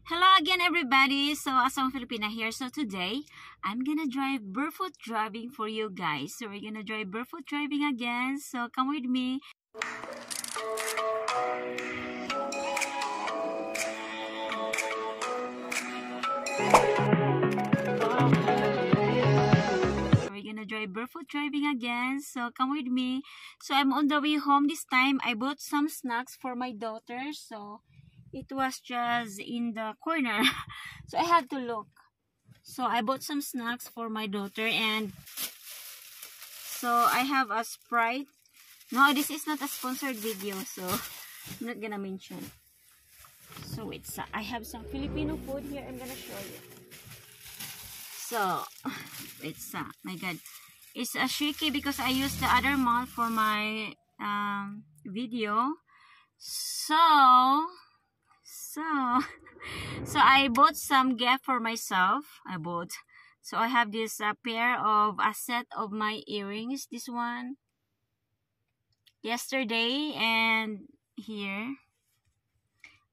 Hello again everybody, so Asawang Filipina here. So today, I'm gonna drive barefoot driving for you guys. So we're gonna drive barefoot driving again, so come with me. We're gonna drive barefoot driving again, so come with me. So I'm on the way home this time. I bought some snacks for my daughter, so it was just in the corner. So I had to look. So I bought some snacks for my daughter, and so I have a Sprite. No, this is not a sponsored video, so I'm not gonna mention. So I have some Filipino food here. I'm gonna show you. So my god, it's a shaky because I used the other mouth for my video. So I bought some gift for myself. So I have this pair of a set of my earrings. This one yesterday and here.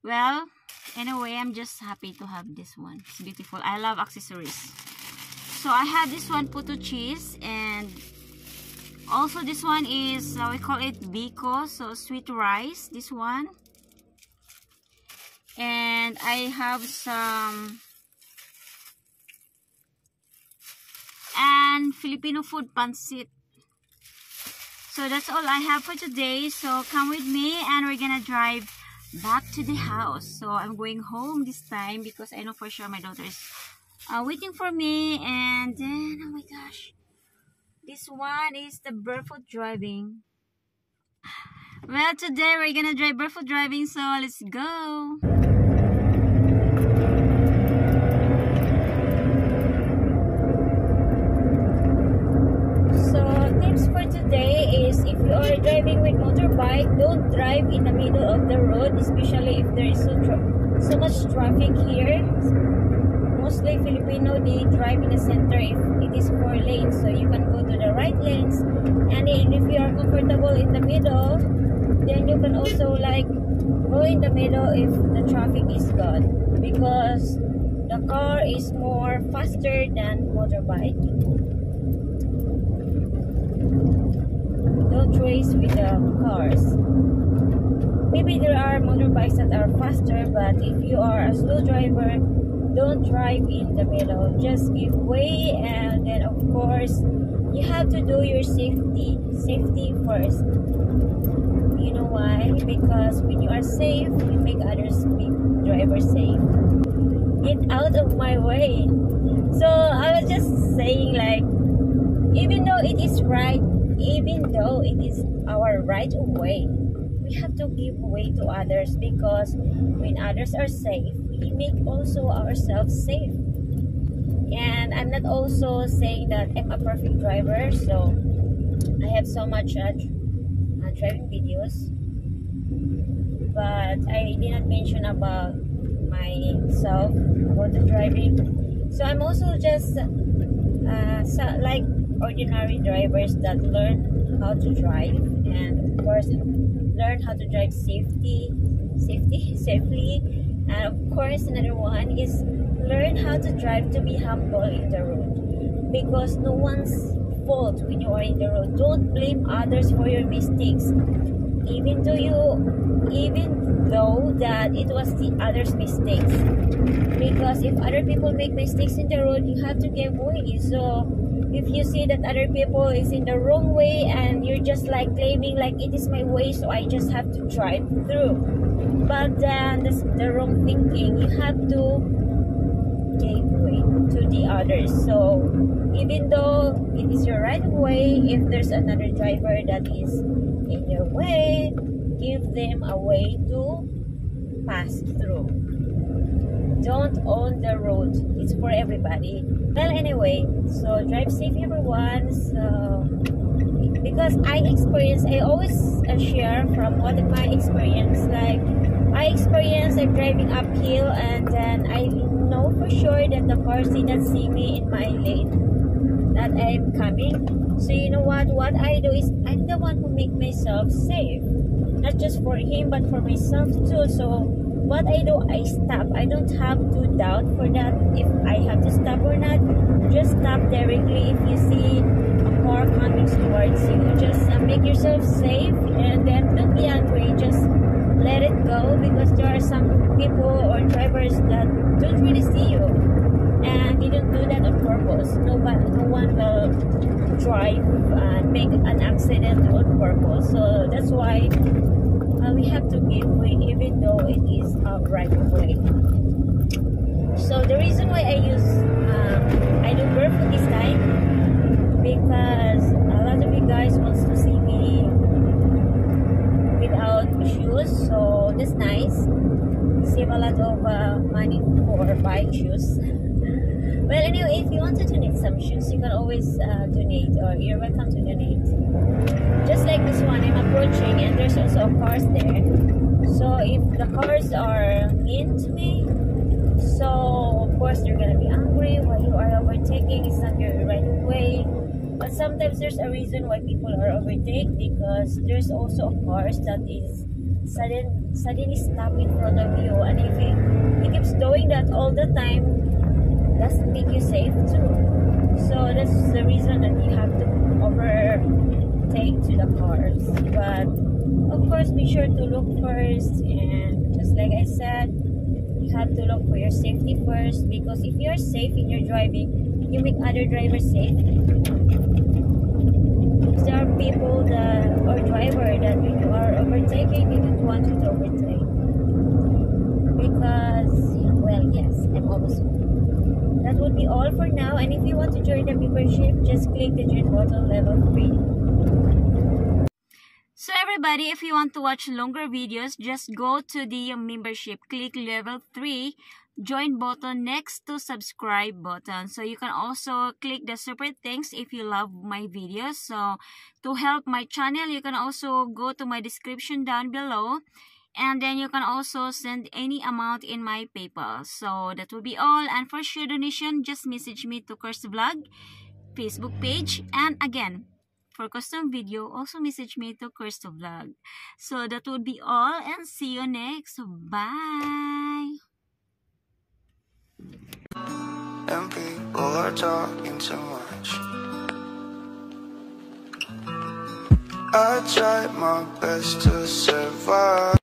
Well, anyway, I'm just happy to have this one. It's beautiful. I love accessories. So I have this one puto cheese, and also this one is we call it biko, so sweet rice. This one. And I have some Filipino food pancit. So that's all I have for today. So come with me and we're gonna drive back to the house. So I'm going home this time because I know for sure my daughter is waiting for me. And then, oh my gosh, this one is the barefoot driving. Well, today we're gonna drive barefoot driving, so let's go. So tips for today is, if you are driving with motorbike, don't drive in the middle of the road, especially if there is so much traffic here. Mostly Filipino, they drive in the center if it is 4 lanes, so you can go to the right lanes. And if you are comfortable in the middle, then you can also like go in the middle if the traffic is gone, because the car is more faster than motorbike. Don't race with the cars. Maybe there are motorbikes that are faster, but if you are a slow driver, don't drive in the middle. Just give way, and then of course you have to do your safety first. You know why? Because when you are safe, you make others drivers safe. Get out of my way. So I was just saying, like, even though it is right, even though it is our right of way, we have to give way to others, because when others are safe, we make also ourselves safe. And I'm not also saying that I'm a perfect driver, so I have so much driving videos, but I did not mention about myself about the driving. So I'm also just like ordinary drivers that learn how to drive, and of course learn how to drive safely. And of course another one is learn how to drive to be humble in the road, because no one's fault when you are in the road. Don't blame others for your mistakes, even though that it was the others' mistakes. Because if other people make mistakes in the road, you have to give way. So if you see that other people is in the wrong way, and you're just like claiming like it is my way, so I just have to drive through, but then that's the wrong thinking. You have to give way to the others. So even though it is your right of way, if there's another driver that is in your way, give them a way to pass through. Don't own the road. It's for everybody. Well, anyway, so drive safe, everyone. So because I always share from what my experience. Like I'm driving uphill, and then I know for sure that the cars did not see me in my lane that I'm coming. So you know what I do is, I'm the one who make myself safe, not just for him but for myself too. So what I do, I stop. I don't have to doubt for that if I have to stop or not. Just stop directly if you see a car coming towards you. Just make yourself safe, and then don't be angry. Just let it go, because there are some people or drivers that don't really see you, and they don't do that on purpose. No one will drive and make an accident on purpose. So that's why we have to give way, even though it is right of way. So the reason why I do barefoot this time, because a lot of you guys wants to see me without shoes, so that's nice. Save a lot of money for buying shoes. Well, anyway, if you want to donate some shoes, you can always donate, or you're welcome to donate. Just like this one, I'm approaching, and there's also cars there. So if the cars are mean to me, so of course they're gonna be angry why you are overtaking. It's not your right of way. But sometimes there's a reason why people are overtaken, because there's also cars that is suddenly stop in front of you, and if he keeps doing that all the time, doesn't make you safe too. So that's the reason that you have to overtake to the cars. But of course, be sure to look first, and just like I said, you have to look for your safety first, because if you're safe in your driving, you make other drivers safe. If there are people or driver that when you are overtaking, they don't want you to overtake, because, well, yes, I'm almost. That would be all for now, and if you want to join the membership, just click the join button level 3. So everybody, if you want to watch longer videos, just go to the membership, click level 3, join button next to subscribe button. So you can also click the super thanks if you love my videos. So to help my channel, you can also go to my description down below, and then you can also send any amount in my PayPal. So that will be all, and for sure donation, just message me to Curse Vlog Facebook page, and again, for custom video, also message me to Curse Vlog. So that would be all, and see you next. Bye! And people are talking too much. I tried my best to survive.